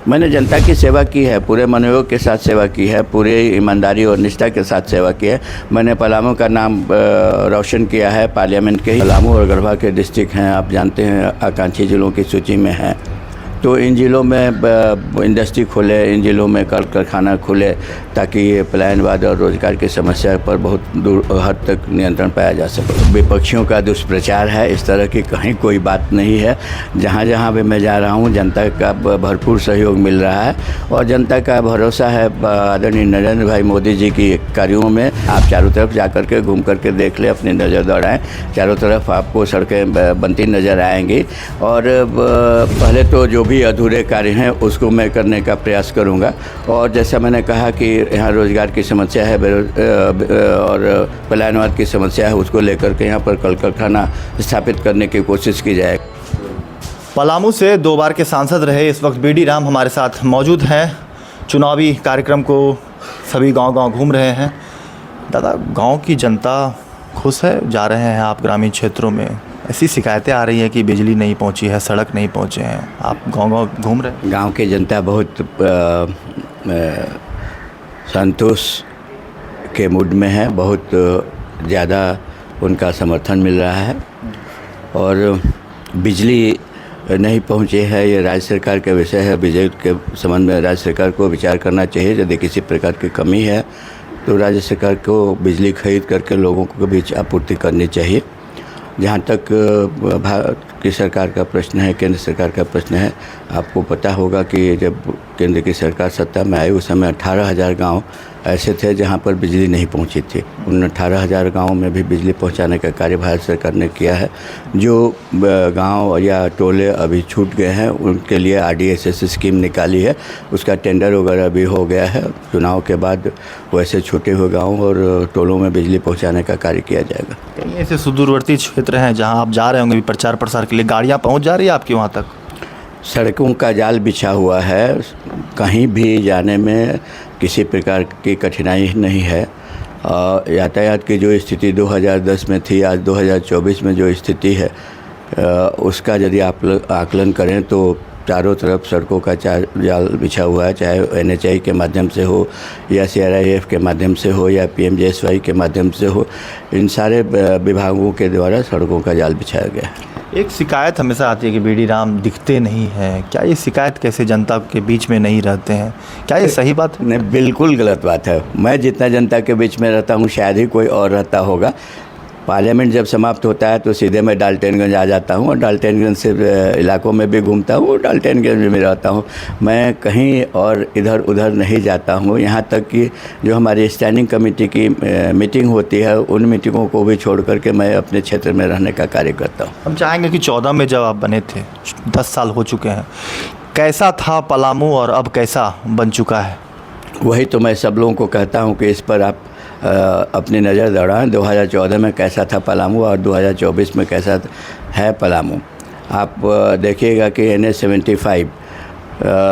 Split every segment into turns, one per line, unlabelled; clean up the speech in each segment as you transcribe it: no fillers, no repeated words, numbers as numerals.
मैंने जनता की सेवा की है, पूरे मनोयोग के साथ सेवा की है, पूरे ईमानदारी और निष्ठा के साथ सेवा की है। मैंने पलामू का नाम रोशन किया है पार्लियामेंट के। पलामू और गढ़वा के डिस्ट्रिक्ट हैं, आप जानते हैं, आकांक्षी जिलों की सूची में हैं। तो इन ज़िलों में इंडस्ट्री खुले, इन ज़िलों में कल कारखाना खुले, ताकि ये पलायनवाद और रोज़गार की समस्या पर बहुत दूर हद तक नियंत्रण पाया जा सके। विपक्षियों का दुष्प्रचार है, इस तरह की कहीं कोई बात नहीं है। जहाँ जहाँ भी मैं जा रहा हूँ जनता का भरपूर सहयोग मिल रहा है और जनता का भरोसा है आदरणीय नरेंद्र भाई मोदी जी की कार्यों में। आप चारों तरफ जा कर के घूम करके देख लें, अपनी नज़र दौड़ाएँ, चारों तरफ आपको सड़कें बनती नज़र आएंगी। और पहले तो जो भी अधूरे कार्य हैं उसको मैं करने का प्रयास करूंगा। और जैसा मैंने कहा कि यहाँ रोज़गार की समस्या है और पलायनवाद की समस्या है, उसको लेकर के यहाँ पर कल कारखाना स्थापित करने की कोशिश की जाए।
पलामू से 2 बार के सांसद रहे इस वक्त बीडी राम हमारे साथ मौजूद हैं। चुनावी कार्यक्रम को सभी गांव-गांव घूम रहे हैं। दादा, गांव की जनता खुश है? जा रहे हैं आप ग्रामीण क्षेत्रों में, ऐसी शिकायतें आ रही हैं कि बिजली नहीं पहुंची है, सड़क नहीं पहुंचे हैं, आप गांव-गांव घूम रहे हैं।
गांव की जनता बहुत संतोष के मूड में है, बहुत ज़्यादा उनका समर्थन मिल रहा है। और बिजली नहीं पहुंचे है, ये राज्य सरकार का विषय है। बिजली के संबंध में राज्य सरकार को विचार करना चाहिए। यदि किसी प्रकार की कमी है तो राज्य सरकार को बिजली खरीद करके लोगों को भी आपूर्ति करनी चाहिए। जहाँ तक भारत की सरकार का प्रश्न है, केंद्र सरकार का प्रश्न है, आपको पता होगा कि जब केंद्र की सरकार सत्ता में आई उस समय 18,000 गांव ऐसे थे जहां पर बिजली नहीं पहुंची थी। उन 18,000 गाँव में भी बिजली पहुंचाने का कार्य भारत सरकार ने किया है। जो गांव या टोले अभी छूट गए हैं उनके लिए RDSS स्कीम निकाली है, उसका टेंडर वगैरह भी हो गया है। चुनाव के बाद वैसे छूटे हुए गाँव और टोलों में बिजली पहुँचाने का कार्य किया जाएगा।
कहीं ऐसे सुदूरवर्ती क्षेत्र हैं जहाँ आप जा रहे होंगे प्रचार प्रसार के लिए, गाड़ियाँ पहुँच जा रही है आपके वहाँ तक?
सड़कों का जाल बिछा हुआ है, कहीं भी जाने में किसी प्रकार की कठिनाई नहीं है। यातायात की जो स्थिति 2010 में थी, आज 2024 में जो स्थिति है उसका यदि आप आकलन करें तो चारों तरफ सड़कों का जाल बिछा हुआ है, चाहे NHAI के माध्यम से हो या CRIF के माध्यम से हो या PMJSY के माध्यम से हो। इन सारे विभागों के द्वारा सड़कों का जाल बिछाया गया है।
एक शिकायत हमेशा आती है कि बीडी राम दिखते नहीं हैं। क्या ये शिकायत कैसे जनता के बीच में नहीं रहते हैं? क्या ये सही बात है?
नहीं, बिल्कुल गलत बात है। मैं जितना जनता के बीच में रहता हूँ शायद ही कोई और रहता होगा। पार्लियामेंट जब समाप्त होता है तो सीधे मैं डाल्टनगंज आ जाता हूँ और डाल्टनगंज से इलाकों में भी घूमता हूँ, डाल्टनगंज में रहता हूँ। मैं कहीं और इधर उधर नहीं जाता हूँ। यहाँ तक कि जो हमारी स्टैंडिंग कमेटी की मीटिंग होती है उन मीटिंगों को भी छोड़ करके मैं अपने क्षेत्र में रहने का कार्य करता हूँ।
हम चाहेंगे कि 14 में जब आप बने थे, 10 साल हो चुके हैं, कैसा था पलामू और अब कैसा बन चुका है?
वही तो मैं सब लोगों को कहता हूँ कि इस पर आप अपनी नज़र दौड़ाएं। 2014 में कैसा था पलामू और 2024 में कैसा है पलामू। आप देखिएगा कि NH-75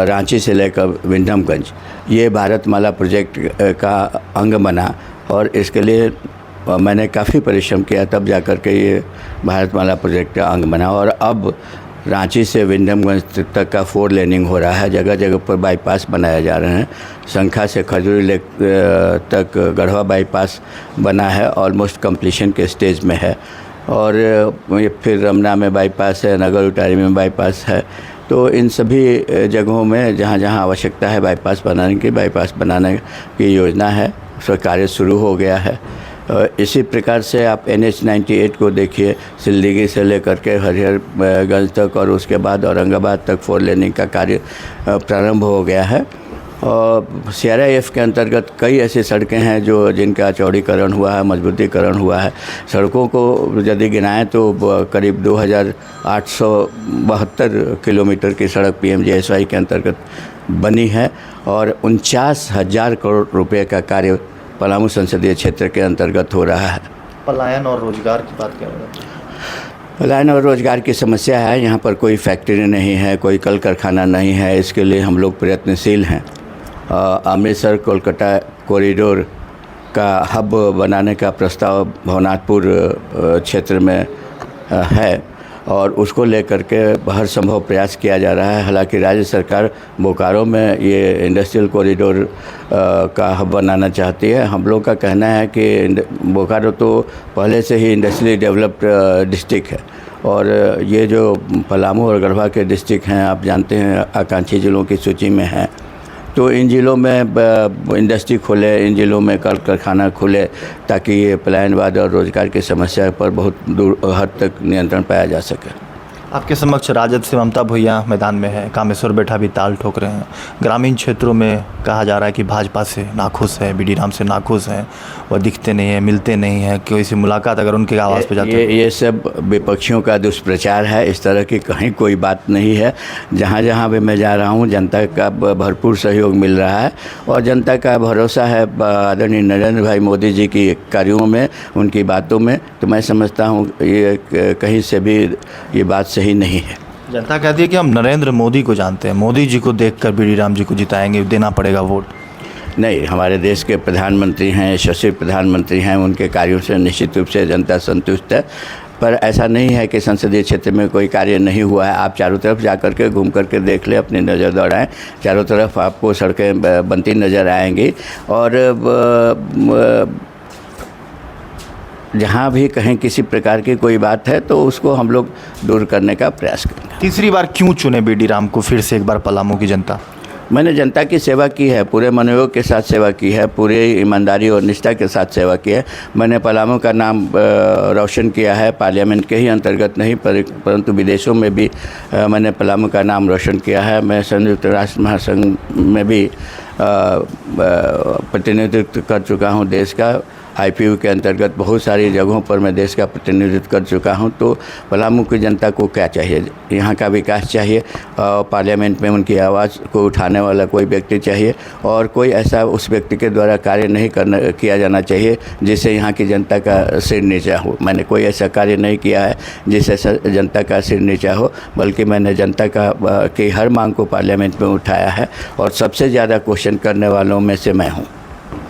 रांची से लेकर विंडमगंज ये भारतमाला प्रोजेक्ट का अंग बना और इसके लिए मैंने काफ़ी परिश्रम किया, तब जा कर के ये भारतमाला प्रोजेक्ट का अंग बना। और अब रांची से विंडमगंज तक का 4 लेनिंग हो रहा है, जगह जगह पर बाईपास बनाए जा रहे हैं। शंखा से खजूरी लेक तक गढ़वा बाईपास बना है, ऑलमोस्ट कंप्लीशन के स्टेज में है। और ये फिर रमना में बाईपास है, नगर उटारी में बाईपास है। तो इन सभी जगहों में जहाँ जहाँ आवश्यकता है बाईपास बनाने की योजना है, उसका कार्य शुरू हो गया है। इसी प्रकार से आप NH-98 को देखिए, सिल्लीगी से लेकर के हरिहरगंज तक और उसके बाद औरंगाबाद तक 4 लेनिंग का कार्य प्रारंभ हो गया है। और CRIF के अंतर्गत कई ऐसी सड़कें हैं जिनका चौड़ीकरण हुआ है, मजबूतीकरण हुआ है। सड़कों को यदि गिनाएं तो करीब 2,872 किलोमीटर की सड़क PMJSY के अंतर्गत बनी है और 49,000 करोड़ रुपए का कार्य पलामू संसदीय क्षेत्र के अंतर्गत हो रहा है।
पलायन और रोजगार की बात क्या है?
पलायन और रोजगार की समस्या है। यहाँ पर कोई फैक्ट्री नहीं है, कोई कल कारखाना नहीं है। इसके लिए हम लोग प्रयत्नशील हैं। अमृतसर कोलकाता कॉरिडोर का हब बनाने का प्रस्ताव भवनाथपुर क्षेत्र में है और उसको लेकर के हर संभव प्रयास किया जा रहा है। हालांकि राज्य सरकार बोकारो में ये इंडस्ट्रियल कॉरिडोर का हब बनाना चाहती है। हम लोग का कहना है कि बोकारो तो पहले से ही इंडस्ट्रियली डेवलप्ड डिस्ट्रिक्ट है और ये जो पलामू और गढ़वा के डिस्ट्रिक्ट हैं, आप जानते हैं आकांक्षी जिलों की सूची में हैं। तो इन जिलों में इंडस्ट्री खोले, इन जिलों में कल कारखाना खोले ताकि ये पलायनवाद और रोज़गार की समस्या पर बहुत दूर हद तक नियंत्रण पाया जा सके।
आपके समक्ष राजद से ममता भुइयां मैदान में है, कामेश्वर बैठा भी ताल ठोक रहे हैं। ग्रामीण क्षेत्रों में कहा जा रहा है कि भाजपा से नाखुश है, बीडी राम से नाखुश हैं, वह दिखते नहीं हैं, मिलते नहीं हैं, कोई सी मुलाकात अगर उनके आवाज़ पे जाते
ये सब विपक्षियों का दुष्प्रचार है। इस तरह की कहीं कोई बात नहीं है। जहाँ जहाँ भी मैं जा रहा हूँ जनता का भरपूर सहयोग मिल रहा है और जनता का भरोसा है आदरणीय नरेंद्र भाई मोदी जी की कार्यों में, उनकी बातों में। तो मैं समझता हूँ ये कहीं से भी ये बात सही नहीं है।
जनता कहती है कि हम नरेंद्र मोदी को जानते हैं, मोदी जी को देखकर बीडी राम जी को जिताएंगे, देना पड़ेगा वोट।
नहीं, हमारे देश के प्रधानमंत्री हैं, यशस्वी प्रधानमंत्री हैं, उनके कार्यों से निश्चित रूप से जनता संतुष्ट है। पर ऐसा नहीं है कि संसदीय क्षेत्र में कोई कार्य नहीं हुआ है। आप चारों तरफ जा कर के घूम कर के देख लें, अपनी नज़र दौड़ाएं, चारों तरफ आपको सड़कें बनती नज़र आएंगी और जहाँ भी कहीं किसी प्रकार की कोई बात है तो उसको हम लोग दूर करने का प्रयास करेंगे।
तीसरी बार क्यों चुने बीडी राम को फिर से एक बार पलामू की जनता?
मैंने जनता की सेवा की है, पूरे मनोयोग के साथ सेवा की है, पूरे ईमानदारी और निष्ठा के साथ सेवा की है। मैंने पलामू का नाम रोशन किया है, पार्लियामेंट के ही अंतर्गत नहीं परंतु विदेशों में भी मैंने पलामू का नाम रोशन किया है। मैं संयुक्त राष्ट्र महासंघ में भी प्रतिनिधित्व कर चुका हूँ देश का। IPU के अंतर्गत बहुत सारी जगहों पर मैं देश का प्रतिनिधित्व कर चुका हूं। तो पलामू की जनता को क्या चाहिए? यहां का विकास चाहिए, पार्लियामेंट में उनकी आवाज़ को उठाने वाला कोई व्यक्ति चाहिए और कोई ऐसा उस व्यक्ति के द्वारा कार्य नहीं किया जाना चाहिए जिससे यहां की जनता का सिर नीचा हो। मैंने कोई ऐसा कार्य नहीं किया है जिससे जनता का सिर नीचा हो, बल्कि मैंने जनता की हर मांग को पार्लियामेंट में उठाया है और सबसे ज़्यादा क्वेश्चन करने वालों में से मैं हूँ।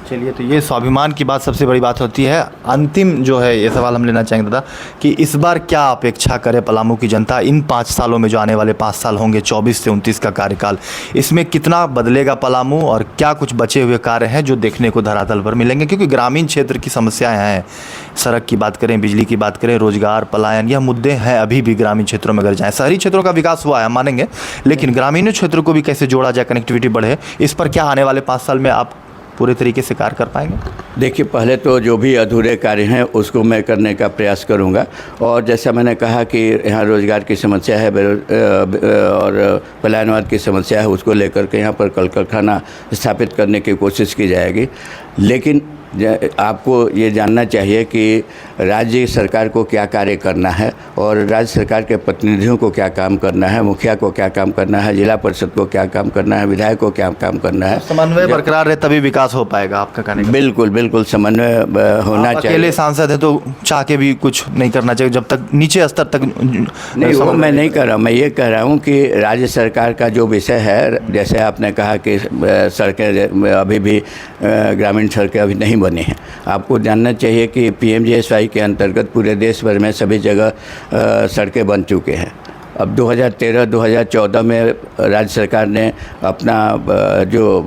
चलिए, तो ये स्वाभिमान की बात सबसे बड़ी बात होती है। अंतिम जो है ये सवाल हम लेना चाहेंगे दादा कि इस बार क्या अपेक्षा करे पलामू की जनता इन 5 सालों में, जो आने वाले 5 साल होंगे 24 से 29 का कार्यकाल, इसमें कितना बदलेगा पलामू और क्या कुछ बचे हुए कार्य हैं जो देखने को धरातल पर मिलेंगे? क्योंकि ग्रामीण क्षेत्र की समस्याएं हैं, सड़क की बात करें, बिजली की बात करें, रोजगार, पलायन, यह मुद्दे हैं अभी भी ग्रामीण क्षेत्रों में। अगर जाएँ, शहरी क्षेत्रों का विकास हुआ है हम मानेंगे, लेकिन ग्रामीण क्षेत्रों को भी कैसे जोड़ा जाए, कनेक्टिविटी बढ़े, इस पर क्या आने वाले 5 साल में आप पूरे तरीके से कार्य कर पाएंगे?
देखिए, पहले तो जो भी अधूरे कार्य हैं उसको मैं करने का प्रयास करूंगा और जैसा मैंने कहा कि यहाँ रोज़गार की समस्या है और पलायनवाद की समस्या है, उसको लेकर के यहाँ पर कल कारखाना स्थापित करने की कोशिश की जाएगी। लेकिन आपको ये जानना चाहिए कि राज्य सरकार को क्या कार्य करना है और राज्य सरकार के प्रतिनिधियों को क्या काम करना है, मुखिया को क्या काम करना है, जिला परिषद को क्या काम करना है, विधायक को क्या काम करना है।
समन्वय बरकरार रहे तभी विकास हो पाएगा आपका कहने का?
बिल्कुल बिल्कुल, समन्वय होना चाहिए।
अकेले सांसद है तो चाह के भी कुछ नहीं करना चाहिए जब तक नीचे स्तर तक
नहीं। वो मैं नहीं कर रहा हूँ, मैं ये कह रहा हूँ कि राज्य सरकार का जो विषय है, जैसे आपने कहा कि सड़कें अभी भी ग्रामीण सड़कें अभी नहीं बने हैं। आपको जानना चाहिए कि PMGSY के अंतर्गत पूरे देश भर में सभी जगह सड़कें बन चुके हैं। अब 2013-2014 में राज्य सरकार ने अपना जो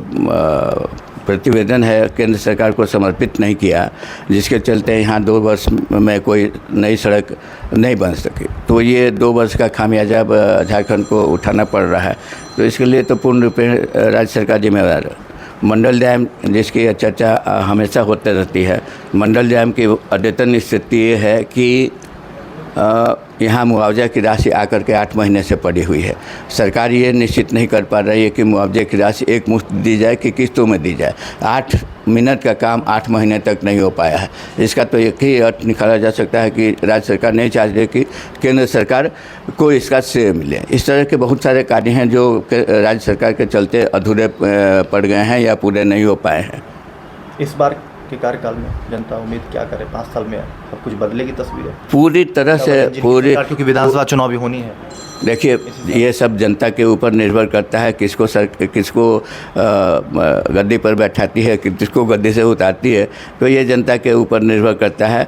प्रतिवेदन है केंद्र सरकार को समर्पित नहीं किया, जिसके चलते यहाँ 2 वर्ष में कोई नई सड़क नहीं बन सकी। तो ये 2 वर्ष का खामियाजा झारखंड को उठाना पड़ रहा है। तो इसके लिए तो पूर्ण रूप से राज्य सरकार जिम्मेदार है। मंडल डैम जिसकी चर्चा हमेशा होते रहती है, मंडल डैम की अद्यतन स्थिति ये है कि यहाँ मुआवजा की राशि आकर के 8 महीने से पड़ी हुई है। सरकार ये निश्चित नहीं कर पा रही है कि मुआवजे की राशि एक मुश्त दी जाए कि किस्तों में दी जाए। 8 मिनट का काम 8 महीने तक नहीं हो पाया है। इसका तो एक ही अर्थ निकाला जा सकता है कि राज्य सरकार नहीं चाहती कि केंद्र सरकार को इसका श्रेय मिले। इस तरह के बहुत सारे कार्य हैं जो राज्य सरकार के चलते अधूरे पड़ गए हैं या पूरे नहीं हो पाए हैं।
इस बार के कार्यकाल में जनता उम्मीद क्या करे 5 साल में? अब कुछ बदलेगी तस्वीर?
पूरी तरह से पूरी,
क्योंकि विधानसभा चुनाव भी होनी है।
देखिए ये सब जनता के ऊपर निर्भर करता है, किसको गद्दी पर बैठाती है, किसको गद्दी से उतारती है, तो ये जनता के ऊपर निर्भर करता है।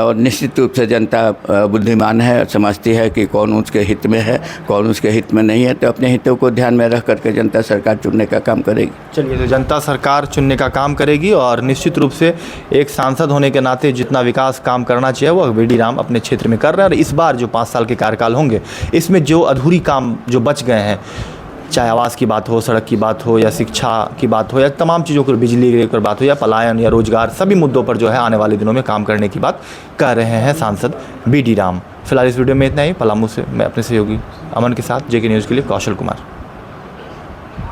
और निश्चित रूप से जनता बुद्धिमान है, समझती है कि कौन उसके हित में है, कौन उसके हित में नहीं है, तो अपने हितों को ध्यान में रख करके जनता सरकार चुनने का काम करेगी।
चलिए, तो जनता सरकार चुनने का काम करेगी और निश्चित रूप से एक सांसद होने के नाते जितना विकास काम करना चाहिए वो बीडी राम अपने क्षेत्र में कर रहे हैं। और इस बार जो 5 साल के कार्यकाल होंगे, इसमें जो अधूरी काम जो बच गए हैं, चाहे आवास की बात हो, सड़क की बात हो, या शिक्षा की बात हो, या तमाम चीज़ों को, बिजली की बात हो, या पलायन या रोजगार, सभी मुद्दों पर जो है आने वाले दिनों में काम करने की बात कर रहे हैं सांसद बीडी राम। फिलहाल इस वीडियो में इतना ही। पलामू से मैं अपने सहयोगी अमन के साथ, जेके न्यूज़ के लिए कौशल कुमार।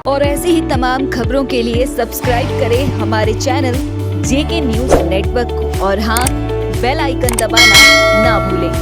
और ऐसी ही तमाम खबरों के लिए सब्सक्राइब करें हमारे चैनल जेके न्यूज़ नेटवर्क को, और हाँ, बेल आइकन दबाना ना भूलें।